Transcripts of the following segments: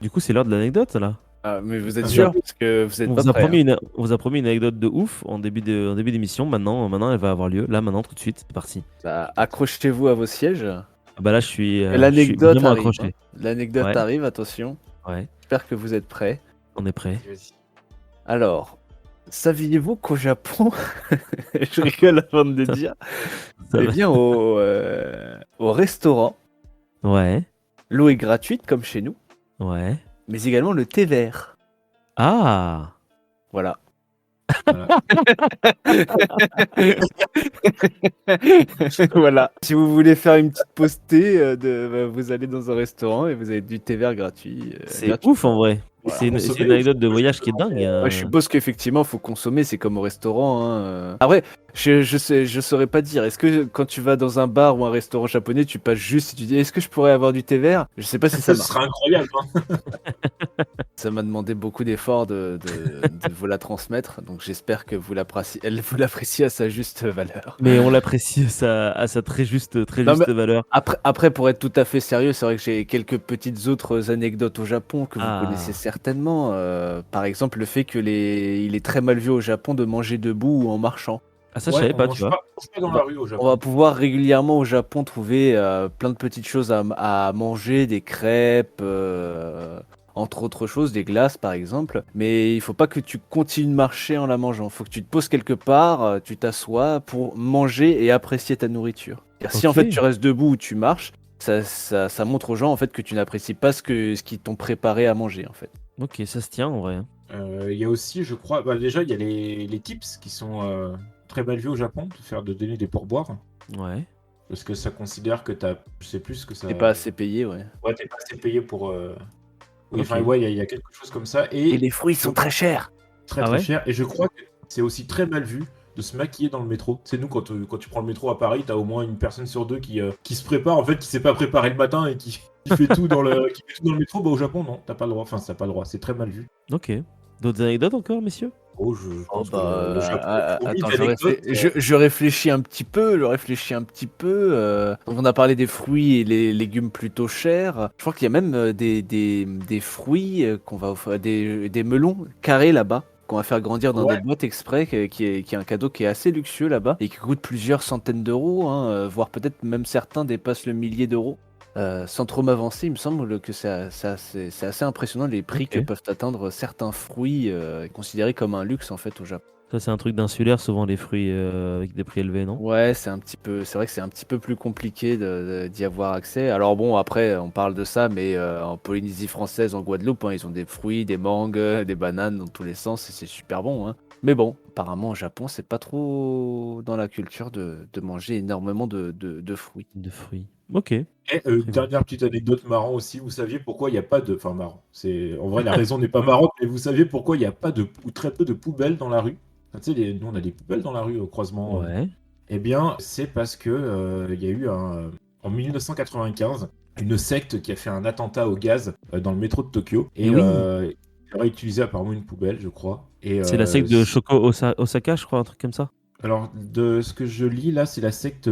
du coup, c'est l'heure de l'anecdote, là. Ah, mais vous êtes On sûr vous a, parce que vous êtes on pas vous a prêts. promis on vous a promis une anecdote de ouf en début d'émission. Maintenant, elle va avoir lieu. Là, maintenant, tout de suite. C'est parti. Bah, accrochez-vous à vos sièges. Ah bah là, je suis L'anecdote vraiment arrive. accroché. L'anecdote Ouais, arrive, attention. ouais. J'espère que vous êtes prêts. On est prêt. Vas-y. Alors, saviez-vous qu'au Japon, je rigole avant de le dire, Ça eh va. bien au restaurant, Ouais, l'eau est gratuite comme chez nous, ouais. mais également le thé vert. Ah! Voilà. Voilà. Voilà. Si vous voulez faire une petite pause thé, vous allez dans un restaurant et vous avez du thé vert gratuit. C'est gratuit. ouf en vrai. Voilà. C'est une Consommer, anecdote de faut voyage qui est consommer. dingue. Ouais, je suppose qu'effectivement, faut consommer, c'est comme au restaurant. Hein. Après, je saurais pas dire. Est-ce que quand tu vas dans un bar ou un restaurant japonais, tu passes juste et tu dis est-ce que je pourrais avoir du thé vert? Je sais pas si ça Ce marche. serait incroyable. Hein. Ça m'a demandé beaucoup d'efforts de vous la transmettre, donc j'espère que vous l'appréciez à sa juste valeur. Mais on l'apprécie à sa très juste Non, mais valeur. après, pour être tout à fait sérieux, c'est vrai que j'ai quelques petites autres anecdotes au Japon que vous Ah. connaissez certainement. Par exemple, le fait que il est très mal vu au Japon de manger debout ou en marchant. Ah, ça, je savais on pas, mange tu vois. pas, on mange pas dans la rue au On va Japon. pouvoir régulièrement au Japon trouver plein de petites choses à manger, des crêpes, entre autres choses, des glaces par exemple. Mais il faut pas que tu continues de marcher en la mangeant. Il faut que tu te poses quelque part, tu t'assois pour manger et apprécier ta nourriture. Car si en Ok. fait tu restes debout ou tu marches, ça montre aux gens en fait que tu n'apprécies pas ce qu'ils t'ont préparé à manger en fait. Ok, ça se tient en vrai. Il y a aussi, je crois, déjà, il y a les tips qui sont très mal vus au Japon, de donner des pourboires. Ouais. Parce que ça considère que t'as, je sais plus ce que ça. T'es pas assez payé, ouais. Ouais, t'es pas assez payé pour. Oui, Ok. enfin, ouais, il y a quelque chose comme ça. Et les fruits sont très chers. Très Ah très ouais cher. Et je crois que c'est aussi très mal vu de se maquiller dans le métro. C'est nous, quand tu prends le métro à Paris, t'as au moins une personne sur deux qui se prépare, en fait, qui s'est pas préparé le matin et qui fait tout dans le, qui fait tout dans le métro. Bah, au Japon, non, t'as pas le droit. Enfin, t'as pas le droit. C'est très mal vu. Ok. D'autres anecdotes encore, messieurs? Oh, je Oh pense que le Japon est fourmi attends, d'anecdotes. je réfléchis un petit peu. Donc on a parlé des fruits et les légumes plutôt chers. Je crois qu'il y a même des fruits qu'on va offrir, des melons carrés là-bas, qu'on va faire grandir dans Ouais. des boîtes exprès, qui est un cadeau qui est assez luxueux là-bas et qui coûte plusieurs centaines d'euros, hein, voire peut-être même certains dépassent le millier d'euros. Sans trop m'avancer, il me semble que c'est assez impressionnant les prix Ok. que peuvent atteindre certains fruits considérés comme un luxe en fait au Japon. Ça, c'est un truc d'insulaire, souvent les fruits avec des prix élevés, non? Ouais, c'est vrai que c'est un petit peu plus compliqué d'y avoir accès. Alors bon, après, on parle de ça, mais en Polynésie française, en Guadeloupe, hein, ils ont des fruits, des mangues, des bananes dans tous les sens et c'est super bon. Hein. Mais bon, apparemment au Japon, c'est pas trop dans la culture de manger énormément de fruits. De fruits. Ok. Et dernière petite anecdote marrant aussi, vous saviez pourquoi il n'y a pas de. Enfin, marrant. En vrai, la raison n'est pas marrante, mais vous saviez pourquoi il n'y a pas ou très peu de poubelles dans la rue? Enfin, tu sais, nous, on a des poubelles dans la rue au croisement. Ouais. Eh bien, c'est parce que il y a eu en 1995 une secte qui a fait un attentat au gaz dans le métro de Tokyo. Et Oui. il aurait utilisé apparemment une poubelle, je crois. Et, C'est la secte de Shoko Osaka, je crois, un truc comme ça. alors, de ce que je lis là, c'est la secte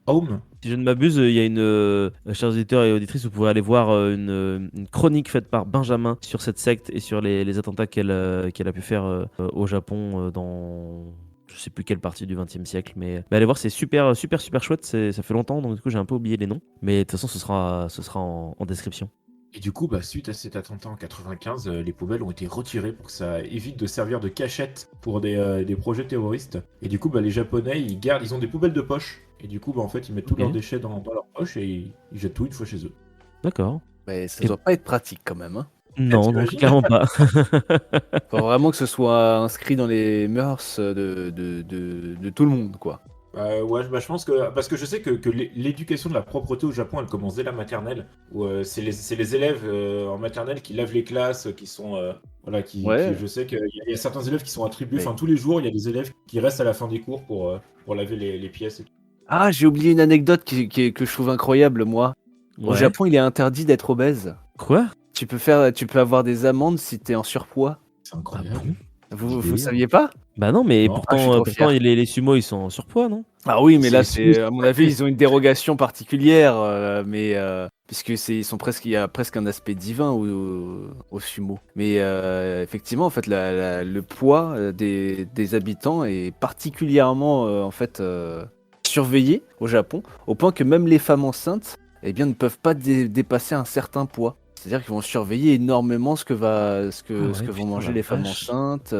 Aum. Si je ne m'abuse, il y a chers auditeurs et auditrices, vous pouvez aller voir une chronique faite par Benjamin sur cette secte et sur les attentats qu'elle a pu faire au Japon dans je sais plus quelle partie du XXe siècle. Mais allez voir, c'est super chouette. Ça fait longtemps, donc du coup j'ai un peu oublié les noms. Mais de toute façon, ce sera en description. Et du coup, bah, suite à cet attentat en 95, les poubelles ont été retirées pour que ça évite de servir de cachette pour des projets terroristes. Et du coup, bah, les Japonais, ils ont des poubelles de poche. Et du coup, bah, en fait, ils mettent tous Ok. leurs déchets dans leur poche et ils jettent tout une fois chez eux. D'accord. Mais ça Et- doit pas être pratique quand même. Hein. Non, donc t'imagines clairement pas. Faut vraiment que ce soit inscrit dans les mœurs de tout le monde, quoi. Ouais, bah, je pense que. Parce que je sais que l'éducation de la propreté au Japon, elle commence dès la maternelle. Où c'est les élèves en maternelle qui lavent les classes, qui sont. Voilà, Ouais. je sais qu'il y a certains élèves qui sont attribués. Mais- Enfin, tous les jours, il y a des élèves qui restent à la fin des cours pour laver les pièces et tout. Ah, j'ai oublié une anecdote que je trouve incroyable, moi. Au Ouais. Japon, il est interdit d'être obèse. Quoi? Tu peux avoir des amendes si t'es en surpoids. C'est Ah incroyable. bon? Vous délire. saviez pas? Bah non, mais Non. Ah, je suis trop pourtant fier. les sumo, ils sont en surpoids, non? Ah oui, mais là, C'est- c'est à mon avis, ils ont une dérogation particulière, puisque il y a presque un aspect divin au sumo. Mais effectivement, en fait, le poids des habitants est particulièrement en fait surveillé au Japon, au point que même les femmes enceintes, eh bien, ne peuvent pas dépasser un certain poids. C'est-à-dire qu'ils vont surveiller énormément ce que ouais, vont putain, manger la les femmes vache. enceintes.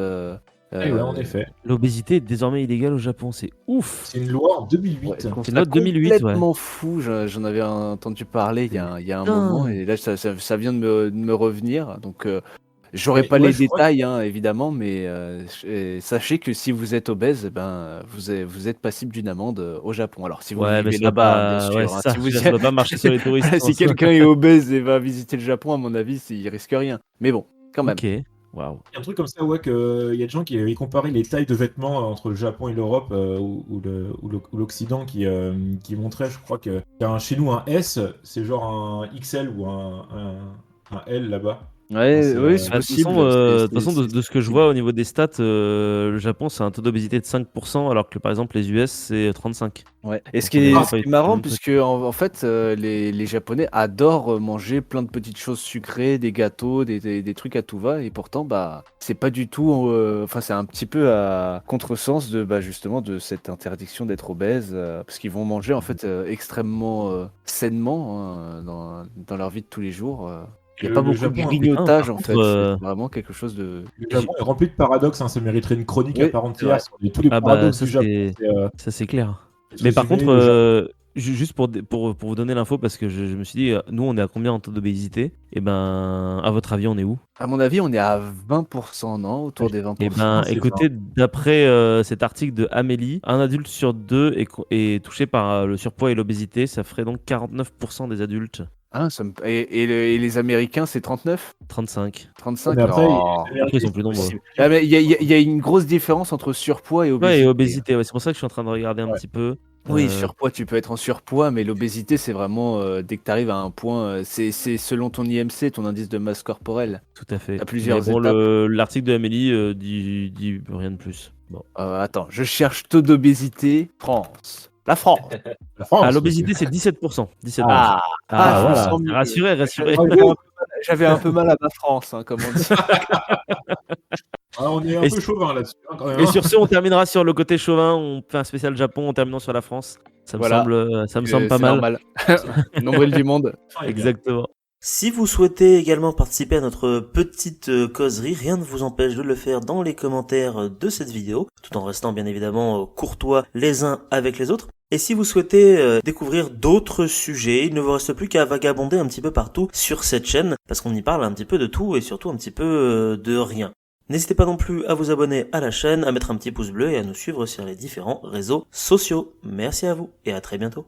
Eh ouais, en effet. L'obésité est désormais illégale au Japon, c'est ouf. C'est une loi en Ouais, 2008. je trouve C'est une ça loi de 2008, ouais. complètement fou. J'en avais entendu parler il y a un moment, Dingue. et là, ça vient de me revenir. Donc, j'aurais Mais pas ouais, les je crois détails, hein, évidemment, mais sachez que si vous êtes obèse, eh ben, vous êtes passible d'une amende au Japon. Alors, si vous Ouais, mais vivez ça doit là-bas, bien pas. Ouais, sûr, c'est hein, ça. si vous Ça doit pas marcher sur les touristes, je si pense. quelqu'un est obèse et va visiter le Japon, à mon avis, il risque rien. Mais bon, quand même. Ok. Waouh. Il y a un truc comme ça, ouais, il y a des gens qui avaient comparé les tailles de vêtements entre le Japon et l'Europe ou l'Occident qui montraient, je crois, chez nous, un S, c'est genre un XL ou un L là-bas. Ouais, C'est, oui, c'est Bah, possible. de toute façon, de ce que je vois au niveau des stats, le Japon, c'est un taux d'obésité de 5%, alors que par exemple, les US, c'est 35%. Ouais. Et Donc, on est ce pas qui du est tout sur le marrant, même truc. puisque en fait, les Japonais adorent manger plein de petites choses sucrées, des gâteaux, des trucs à tout va, et pourtant, bah, c'est pas du tout, enfin, c'est un petit peu à contresens de, bah, justement, de cette interdiction d'être obèse, parce qu'ils vont manger en fait extrêmement sainement, hein, dans leur vie de tous les jours. Il n'y a pas le beaucoup de Japon, Putain, grignotage par en contre, fait, c'est vraiment quelque chose de. le Japon est rempli de paradoxes, hein, ça mériterait une chronique à Oui, part c'est vrai. entière sur tous les ah bah, paradoxes du Japon. ça c'est clair. C'est Mais par résumé, contre, le Japon. juste pour vous donner l'info, parce que je me suis dit, nous, on est à combien en taux d'obésité? Et ben, à votre avis, on est où? À mon avis, on est à 20%, non? Autour des Eh 20%. ben, c'est écoutez, d'après cet article de Amélie, un adulte sur deux est touché par le surpoids et l'obésité. Ça ferait donc 49% des adultes. Ah, et les Américains, c'est 39? 35. 35? Mais après, Non, les Après, ils Américains, sont plus nombreux. possible. Ah, mais il y a une grosse différence entre surpoids et Ouais, et obésité. obésité, ouais, c'est pour ça que je suis en train de regarder un Ouais. petit peu. Oui, surpoids, tu peux être en surpoids, mais l'obésité, c'est vraiment dès que tu arrives à un point, c'est selon ton IMC, ton indice de masse corporelle. Tout à fait. Il y a plusieurs Mais bon, étapes. l'article de Amélie dit rien de plus. Bon. Attends, je cherche taux d'obésité, France. La France. la France, Ah, l'obésité, c'est 17%. 17%. Ah, Ah, je me voilà. sens mieux. Rassurez, rassurez. J'avais un peu mal à ma France, hein, comme on dit. Ah, on est un Et peu chauvin là-dessus, hein, quand même. Et sur ce, on terminera sur le côté chauvin. On fait un spécial Japon en terminant sur la France. Voilà. Ça me semble pas C'est mal. normal. Nombril du monde. Exactement. Si vous souhaitez également participer à notre petite causerie, rien ne vous empêche de le faire dans les commentaires de cette vidéo, tout en restant bien évidemment courtois les uns avec les autres. Et si vous souhaitez découvrir d'autres sujets, il ne vous reste plus qu'à vagabonder un petit peu partout sur cette chaîne, parce qu'on y parle un petit peu de tout et surtout un petit peu de rien. N'hésitez pas non plus à vous abonner à la chaîne, à mettre un petit pouce bleu et à nous suivre sur les différents réseaux sociaux. Merci à vous et à très bientôt.